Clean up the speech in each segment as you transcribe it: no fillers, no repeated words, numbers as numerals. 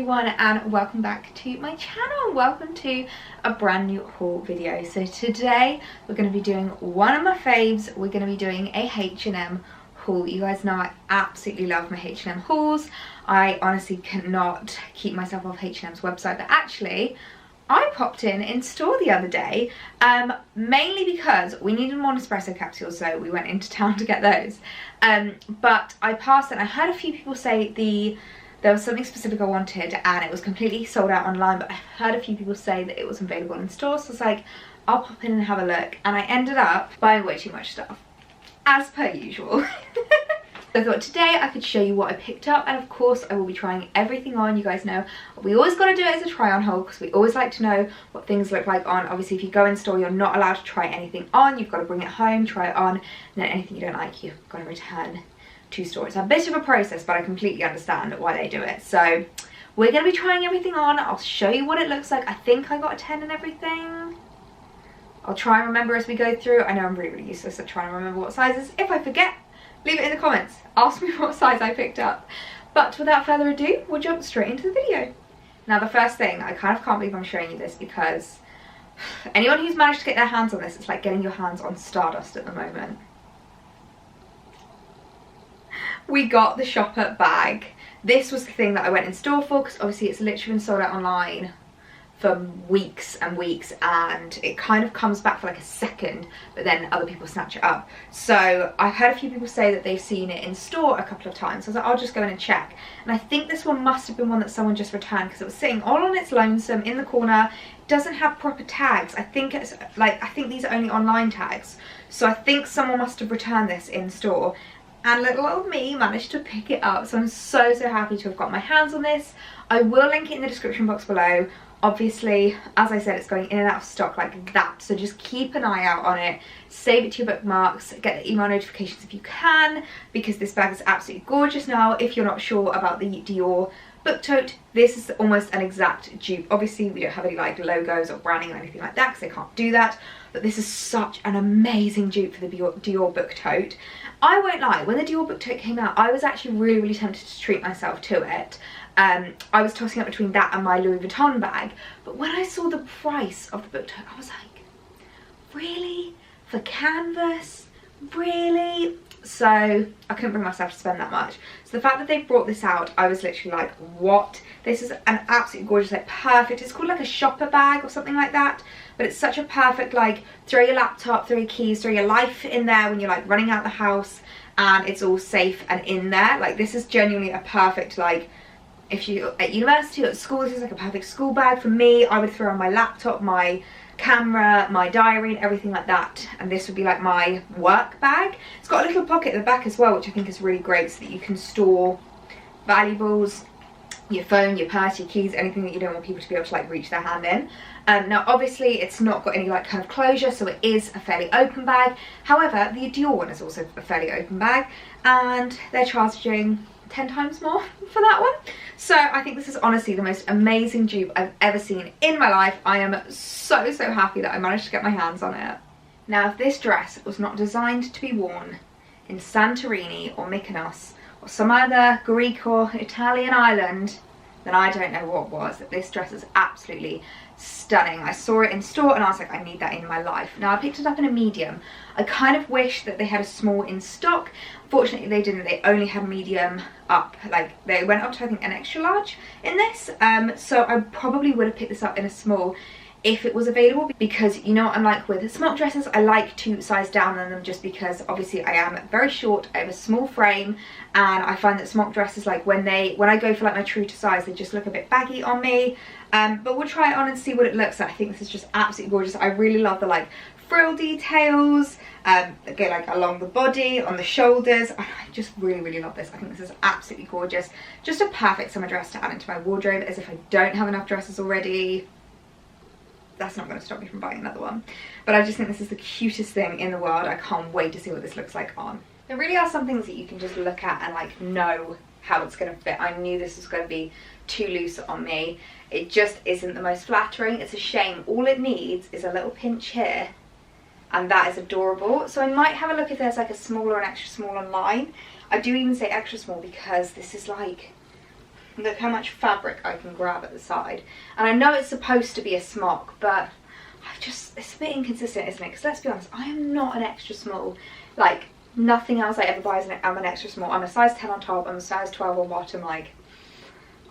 everyone, and welcome back to my channel. Welcome to a brand new haul video. So today we're going to be doing one of my faves. We're going to be doing a H&M haul. You guys know I absolutely love my H&M hauls. I honestly cannot keep myself off H&M's website, but actually I popped in store the other day, mainly because we needed more Nespresso capsules, so we went into town to get those. But I passed and I heard a few people say there was something specific I wanted and it was completely sold out online, but I heard a few people say that it was available in store, so I was like, I'll pop in and have a look, and I ended up buying way too much stuff, as per usual. So I thought today I could show you what I picked up, and of course I will be trying everything on. You guys know we always got to do it as a try on haul because we always like to know what things look like on. Obviously if you go in store you're not allowed to try anything on, you've got to bring it home, try it on, and then anything you don't like you've got to return to store. It's a bit of a process, but I completely understand why they do it. So we're going to be trying everything on. I'll show you what it looks like. I think I got a 10 and everything. I'll try and remember as we go through. I know I'm really useless at trying to remember what sizes. If I forget, leave it in the comments. Ask me what size I picked up. But without further ado, we'll jump straight into the video. Now the first thing, I kind of can't believe I'm showing you this because anyone who's managed to get their hands on this, it's like getting your hands on Stardust at the moment. We got the shopper bag. This was the thing that I went in store for because obviously it's literally been sold out online for weeks and weeks, and it kind of comes back for like a second, but then other people snatch it up. So I heard a few people say that they've seen it in store a couple of times, so I was like, I'll just go in and check. And I think this one must have been one that someone just returned because it was sitting all on its lonesome in the corner. It doesn't have proper tags. I think it's like, I think these are only online tags, so I think someone must have returned this in store, and little old me managed to pick it up. So I'm so happy to have got my hands on this. I will link it in the description box below. Obviously, as I said, it's going in and out of stock like that, so just keep an eye out on it. Save it to your bookmarks, get the email notifications if you can, because this bag is absolutely gorgeous. Now if you're not sure about the Dior book tote, this is almost an exact dupe. Obviously we don't have any like logos or branding or anything like that because they can't do that, but this is such an amazing dupe for the Dior book tote. I won't lie, when the Dior book tote came out I was actually really tempted to treat myself to it. I was tossing up between that and my Louis Vuitton bag, but when I saw the price of the book tote I was like, really? For canvas? Really? So I couldn't bring myself to spend that much. So the fact that they brought this out, I was literally like, what? This is an absolutely gorgeous, like perfect, it's called like a shopper bag or something like that, but it's such a perfect, like, throw your laptop, throw your keys, throw your life in there when you're like running out the house and it's all safe and in there. Like, this is genuinely a perfect, like, if you're at university or at school, this is like a perfect school bag. For me, I would throw on my laptop, my camera, my diary and everything like that, and this would be like my work bag. It's got a little pocket at the back as well, which I think is really great, so that you can store valuables, your phone, your purse, your keys, anything that you don't want people to be able to like reach their hand in. Now obviously it's not got any like kind of closure, so it is a fairly open bag. However, the Dior one is also a fairly open bag, and they're charging 10 times more for that one. So I think this is honestly the most amazing dupe I've ever seen in my life. I am so happy that I managed to get my hands on it. Now if this dress was not designed to be worn in Santorini or Mykonos or some other Greek or Italian island, then I don't know what was. This dress is absolutely stunning. I saw it in store and I was like, I need that in my life. Now I picked it up in a medium. I kind of wish that they had a small in stock. Fortunately they didn't. They only had medium up. Like, they went up to I think an extra large in this, so I probably would have picked this up in a small if it was available, because you know what I'm like with smock dresses, I like to size down on them just because obviously I am very short, I have a small frame, and I find that smock dresses, like when I go for like my true to size, they just look a bit baggy on me. But we'll try it on and see what it looks like. I think this is just absolutely gorgeous. I really love the like frill details that go like along the body, on the shoulders. I just really love this. I think this is absolutely gorgeous. Just a perfect summer dress to add into my wardrobe, as if I don't have enough dresses already. That's not going to stop me from buying another one, but I just think this is the cutest thing in the world. I can't wait to see what this looks like on. There really are some things that you can just look at and like know how it's going to fit. I knew this was going to be too loose on me. It just isn't the most flattering. It's a shame. All it needs is a little pinch here, and that is adorable. So I might have a look if there's like a small or an extra small online. I do even say extra small because this is like Look how much fabric I can grab at the side. And I know it's supposed to be a smock, but it's a bit inconsistent, isn't it? Because let's be honest, I am not an extra small. Like, nothing else I ever buy is I'm an extra small. I'm a size 10 on top, I'm a size 12 on bottom. Like,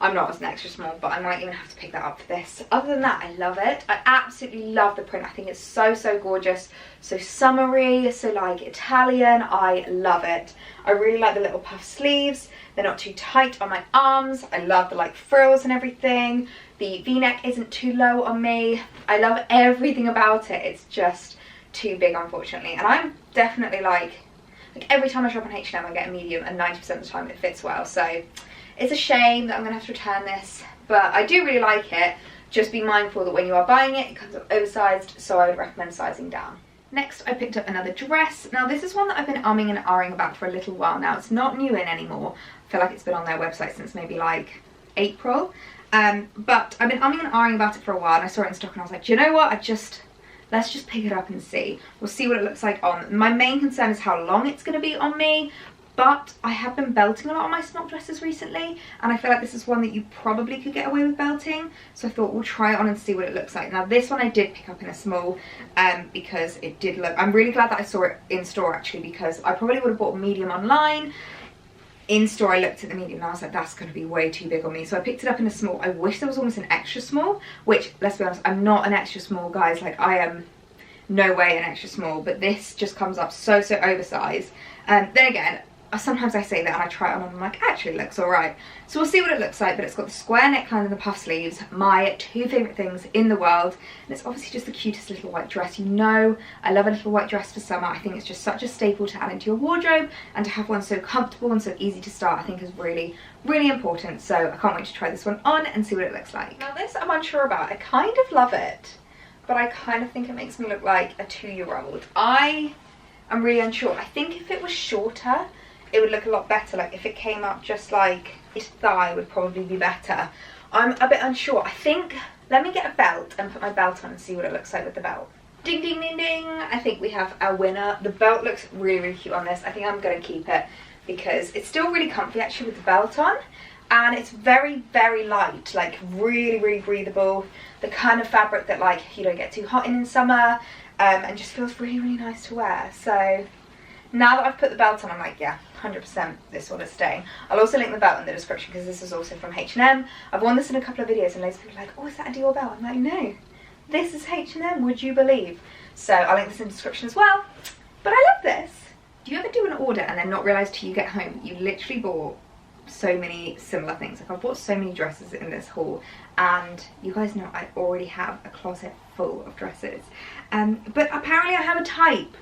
I'm not as an extra small, but I might even have to pick that up for this. Other than that, I love it. I absolutely love the print. I think it's so, so gorgeous. So summery, so like Italian. I love it. I really like the little puff sleeves. They're not too tight on my arms. I love the like frills and everything. The V-neck isn't too low on me. I love everything about it. It's just too big, unfortunately. And I'm definitely like every time I shop on H&M, I get a medium, and 90% of the time it fits well. So it's a shame that I'm gonna have to return this, but I do really like it. Just be mindful that when you are buying it, it comes up oversized, so I would recommend sizing down. Next, I picked up another dress. Now this is one that I've been umming and ahhing about for a little while now. It's not new in anymore. I feel like it's been on their website since maybe like April. But I've been umming and ahhing about it for a while, and I saw it in stock and I was like, do you know what? Let's just pick it up and see. We'll see what it looks like on. My main concern is how long it's gonna be on me. But I have been belting a lot of my smock dresses recently, and I feel like this is one that you probably could get away with belting. So I thought we'll try it on and see what it looks like. Now this one I did pick up in a small because it did look, I'm really glad that I saw it in store actually, because I probably would have bought a medium online. In store I looked at the medium and I was like, that's going to be way too big on me. So I picked it up in a small. I wish there was almost an extra small, which, let's be honest, I'm not an extra small, guys. Like, I am no way an extra small, but this just comes up so, so oversized. Then again, sometimes I say that and I try it on and I'm like, actually it looks alright. So we'll see what it looks like, but it's got the square neckline and the puff sleeves, my two favourite things in the world. And it's obviously just the cutest little white dress. You know, I love a little white dress for summer. I think it's just such a staple to add into your wardrobe, and to have one so comfortable and so easy to start, I think is really, really important. So I can't wait to try this one on and see what it looks like. Now this I'm unsure about. I kind of love it, but I kind of think it makes me look like a 2-year-old. I am really unsure. I think if it was shorter, it would look a lot better. Like if it came up just like his thigh would probably be better. I'm a bit unsure. I think, let me get a belt and put my belt on and see what it looks like with the belt. Ding, ding, ding, ding. I think we have our winner. The belt looks really, really cute on this. I think I'm going to keep it because it's still really comfy actually with the belt on. And it's very, very light, like really, really breathable. The kind of fabric that like you don't get too hot in summer, and just feels really, really nice to wear. So now that I've put the belt on, I'm like, yeah, 100% this one is staying. I'll also link the belt in the description because this is also from H&M. I've worn this in a couple of videos and loads of people are like, oh, is that a Dior belt? I'm like, no, this is H&M, would you believe? So I'll link this in the description as well. But I love this. Do you ever do an order and then not realise till you get home you literally bought so many similar things? Like I've bought so many dresses in this haul, and you guys know I already have a closet full of dresses. But apparently I have a type.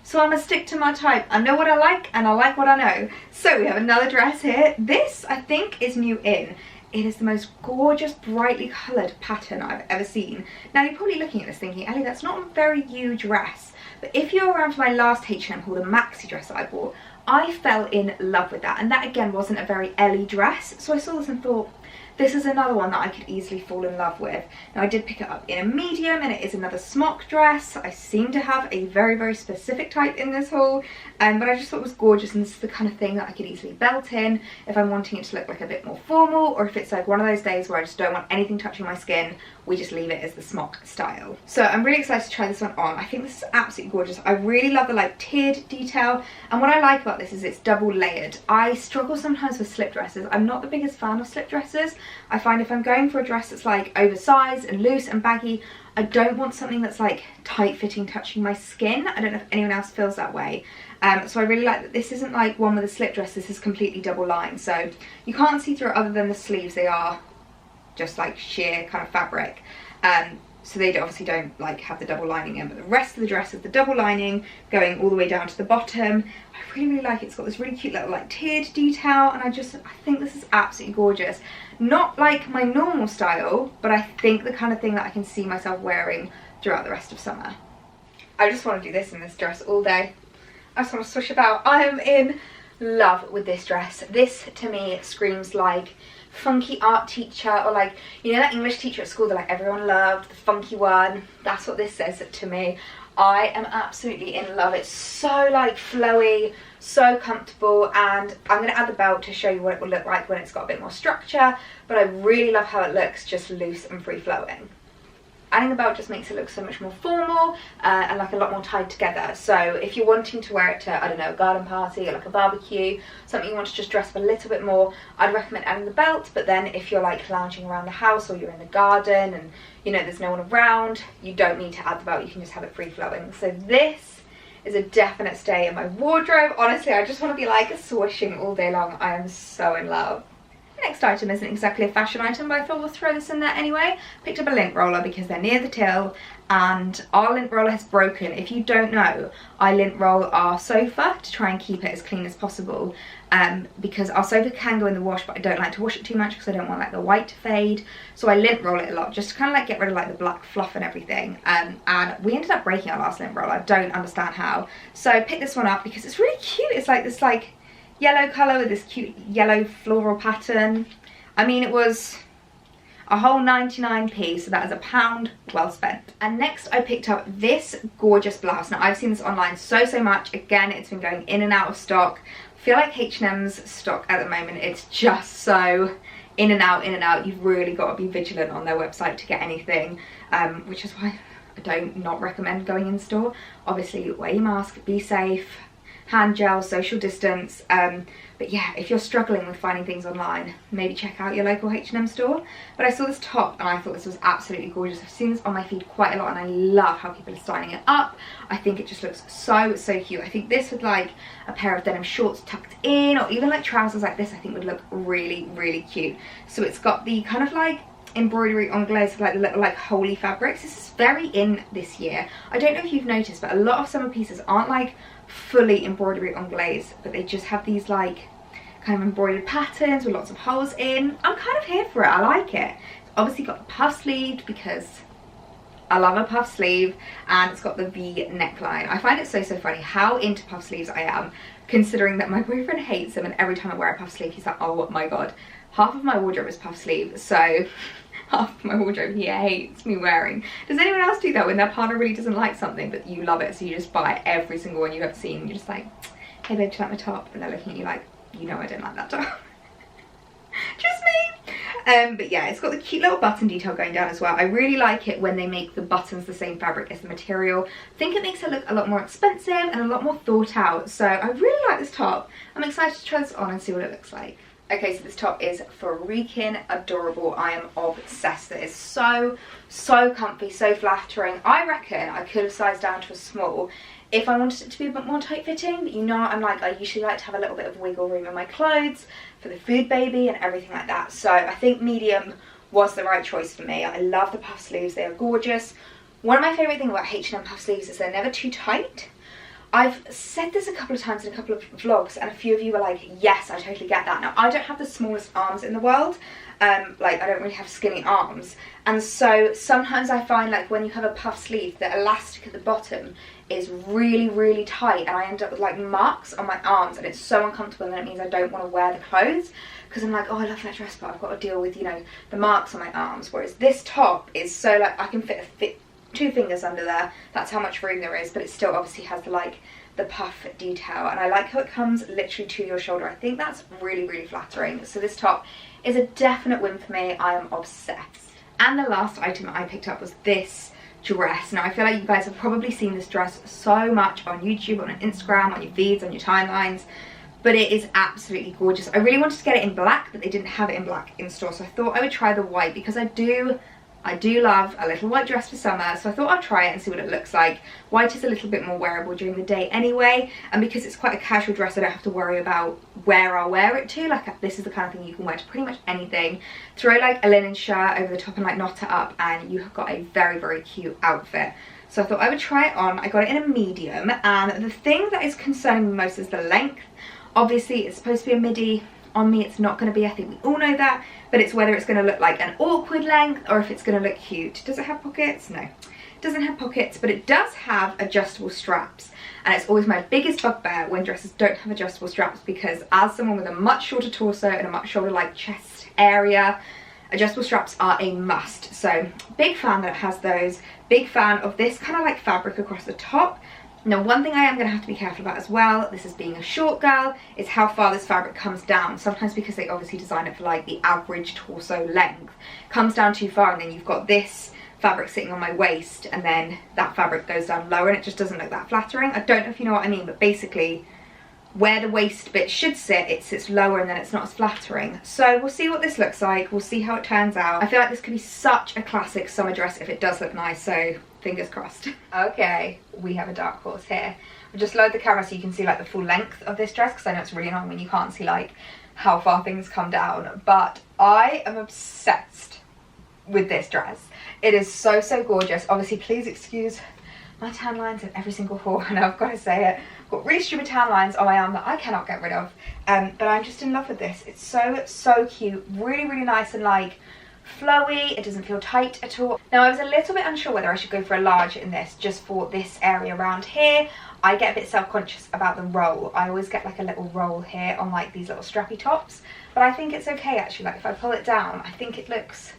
So I'm gonna stick to my type. I know what I like and I like what I know. So we have another dress here. This I think is new in. It is the most gorgeous, brightly coloured pattern I've ever seen. Now you're probably looking at this thinking, Ellie, that's not a very you dress. But if you're around for my last H&M haul, the maxi dress that I bought, I fell in love with that. And that again wasn't a very Ellie dress. So I saw this and thought, this is another one that I could easily fall in love with. Now I did pick it up in a medium, and it is another smock dress. I seem to have a very, very specific type in this haul, but I just thought it was gorgeous, and this is the kind of thing that I could easily belt in if I'm wanting it to look like a bit more formal, or if it's like one of those days where I just don't want anything touching my skin, we just leave it as the smock style. So I'm really excited to try this one on. I think this is absolutely gorgeous. I really love the like tiered detail, and what I like about this is it's double layered. I struggle sometimes with slip dresses. I'm not the biggest fan of slip dresses. I find if I'm going for a dress that's like oversized and loose and baggy, I don't want something that's like tight fitting touching my skin. I don't know if anyone else feels that way. So I really like that this isn't like one with a slip dress. This is completely double lined, so you can't see through it other than the sleeves. They are just like sheer kind of fabric, so they obviously don't like have the double lining in, but the rest of the dress is the double lining going all the way down to the bottom. I really, really like it. It's got this really cute little like tiered detail, and I think this is absolutely gorgeous. Not like my normal style, but I think the kind of thing that I can see myself wearing throughout the rest of summer. I just want to do this in this dress all day. I just want to swish about. I am in love with this dress. This to me screams like funky art teacher, or like, you know, that English teacher at school that like everyone loved, the funky one. That's what this says to me. I am absolutely in love. It's so like flowy, so comfortable, and I'm going to add the belt to show you what it will look like when it's got a bit more structure, but I really love how it looks just loose and free flowing. Adding the belt just makes it look so much more formal and like a lot more tied together. So if you're wanting to wear it to, I don't know, a garden party or like a barbecue, something you want to just dress up a little bit more, I'd recommend adding the belt. But then if you're like lounging around the house or you're in the garden and you know there's no one around, you don't need to add the belt, you can just have it free flowing. So this is a definite stay in my wardrobe. Honestly, I just want to be like swishing all day long. I am so in love. Next item isn't exactly a fashion item, but I thought we'll throw this in there anyway. Picked up a lint roller because they're near the till and our lint roller has broken. If you don't know, I lint roll our sofa to try and keep it as clean as possible because our sofa can go in the wash, but I don't like to wash it too much because I don't want like the white to fade. So I lint roll it a lot just to kind of like get rid of like the black fluff and everything. And we ended up breaking our last lint roller. I don't understand how. So I picked this one up because it's really cute. It's like this like yellow colour with this cute yellow floral pattern. I mean, it was a whole 99p, so that is £1 well spent. And next I picked up this gorgeous blouse. Now I've seen this online so much. Again, it's been going in and out of stock. I feel like H&M's stock at the moment, it's just so in and out. You've really got to be vigilant on their website to get anything, which is why I don't not recommend going in store. Obviously wear your mask, be safe, hand gel, social distance, but yeah, if you're struggling with finding things online, maybe check out your local H&M store. But I saw this top and I thought this was absolutely gorgeous. I've seen this on my feed quite a lot and I love how people are styling it up. I think it just looks so cute. I think this with like a pair of denim shorts tucked in, or even like trousers like this, I think would look really cute. So it's got the kind of like embroidery anglaise, like the little like holy fabrics. This is very in this year. I don't know if you've noticed, but a lot of summer pieces aren't like fully embroidery anglaise, but they just have these like kind of embroidered patterns with lots of holes in. I'm kind of here for it. I like it. It's obviously got the puff sleeved because I love a puff sleeve, and it's got the V neckline. I find it so funny how into puff sleeves I am, considering that my boyfriend hates them, and every time I wear a puff sleeve he's like, oh my god, half of my wardrobe is puff sleeve, so half of my wardrobe he hates me wearing. Does anyone else do that when their partner really doesn't like something but you love it, so you just buy every single one you've ever seen and you're just like, hey babe, do you like my top? And they're looking at you like, you know I don't like that top. Just me. But yeah, it's got the cute little button detail going down as well. I really like it when they make the buttons the same fabric as the material. I think it makes it look a lot more expensive and a lot more thought out. So I really like this top. I'm excited to try this on and see what it looks like. Okay, so this top is freaking adorable. I am obsessed. It is so comfy, so flattering. I reckon I could have sized down to a small if I wanted it to be a bit more tight fitting, but you know, I usually like to have a little bit of wiggle room in my clothes for the food baby and everything like that. So I think medium was the right choice for me. I love the puff sleeves, they are gorgeous. One of my favourite things about H&M puff sleeves is they're never too tight. I've said this a couple of times in a couple of vlogs and a few of you were like, yes, I totally get that. Now, I don't have the smallest arms in the world. Like, I don't really have skinny arms. And so sometimes I find like when you have a puff sleeve, the elastic at the bottom is really tight and I end up with like marks on my arms and it's so uncomfortable, and it means I don't want to wear the clothes because I'm like, oh, I love that dress, but I've got to deal with, you know, the marks on my arms. Whereas this top is so like, I can fit 2 fingers under there, that's how much room there is, but it still obviously has the like the puff detail, and I like how it comes literally to your shoulder. I think that's really flattering. So this top is a definite win for me. I am obsessed. And the last item I picked up was this dress. Now I feel like you guys have probably seen this dress so much on YouTube, on Instagram, on your feeds, on your timelines, but it is absolutely gorgeous. I really wanted to get it in black, but they didn't have it in black in store, so I thought I would try the white because I do love a little white dress for summer, so I thought I'd try it and see what it looks like. White is a little bit more wearable during the day anyway, and because it's quite a casual dress, I don't have to worry about where I'll wear it to. Like, this is the kind of thing you can wear to pretty much anything. Throw like a linen shirt over the top and like knot it up and you have got a very cute outfit. So I thought I would try it on. I got it in a medium, and the thing that is concerning me most is the length. Obviously it's supposed to be a midi. On me it's not going to be, I think we all know that, but it's whether it's going to look like an awkward length or if it's going to look cute. Does it have pockets? No, it doesn't have pockets, but it does have adjustable straps, and it's always my biggest bugbear when dresses don't have adjustable straps, because as someone with a much shorter torso and a much shorter like chest area, adjustable straps are a must. So big fan that it has those, big fan of this kind of like fabric across the top. Now, one thing I am going to have to be careful about as well, this is being a short girl, is how far this fabric comes down. Sometimes because they obviously design it for like the average torso length, comes down too far, and then you've got this fabric sitting on my waist and then that fabric goes down lower and it just doesn't look that flattering. I don't know if you know what I mean, but basically where the waist bit should sit, it sits lower and then it's not as flattering. So we'll see what this looks like, we'll see how it turns out. I feel like this could be such a classic summer dress if it does look nice, so fingers crossed. Okay, we have a dark horse here. I'll just load the camera so you can see like the full length of this dress, because I know it's really annoying when you can't see like how far things come down, but I am obsessed with this dress. It is so, so gorgeous. Obviously, please excuse my tan lines in every single haul. I know I've got to say it. I've got really stupid tan lines on my arm that I cannot get rid of. But I'm just in love with this. It's so, so cute. Really, really nice and like flowy. It doesn't feel tight at all. Now, I was a little bit unsure whether I should go for a large in this just for this area around here. I get a bit self-conscious about the roll. I always get like a little roll here on like these little strappy tops. But I think it's okay actually. Like if I pull it down, I think it looks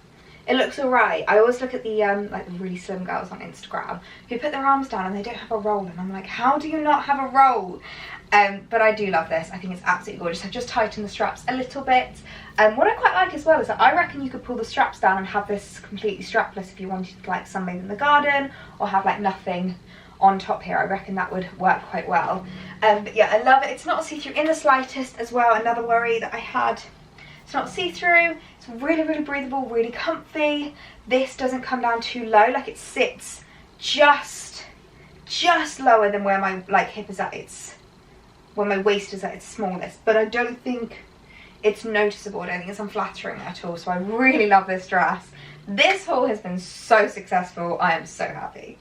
alright. I always look at the like the really slim girls on Instagram who put their arms down and they don't have a roll, and I'm like, how do you not have a roll? But I do love this. I think it's absolutely gorgeous. I've just tightened the straps a little bit. What I quite like as well is that I reckon you could pull the straps down and have this completely strapless if you wanted to like sunbathe in the garden or have like nothing on top here. I reckon that would work quite well. But yeah, I love it. It's not see-through in the slightest as well. Another worry that I had. It's not see-through. It's really, really breathable, really comfy. This doesn't come down too low. Like it sits just lower than where my like hip is at its, where my waist is at its smallest. But I don't think it's noticeable. I don't think it's unflattering at all. So I really love this dress. This haul has been so successful. I am so happy.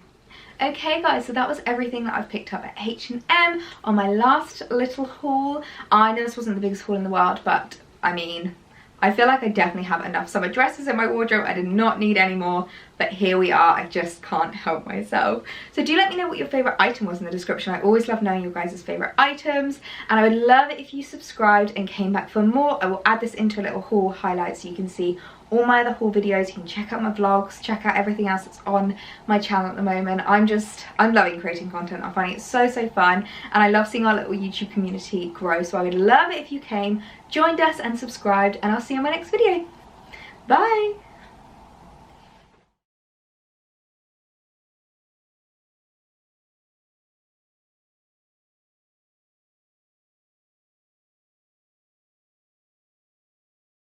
Okay guys, so that was everything that I've picked up at H&M on my last little haul. I know this wasn't the biggest haul in the world, but I mean, I feel like I definitely have enough summer dresses in my wardrobe. I did not need any more, but here we are. I just can't help myself. So do let me know what your favourite item was in the description. I always love knowing your guys' favourite items, and I would love it if you subscribed and came back for more. I will add this into a little haul highlight so you can see all my other haul videos. You can check out my vlogs, check out everything else that's on my channel at the moment. I'm loving creating content. I'm finding it so, so fun, and I love seeing our little YouTube community grow. So I would love it if you came, joined us and subscribed, and I'll see you in my next video. Bye!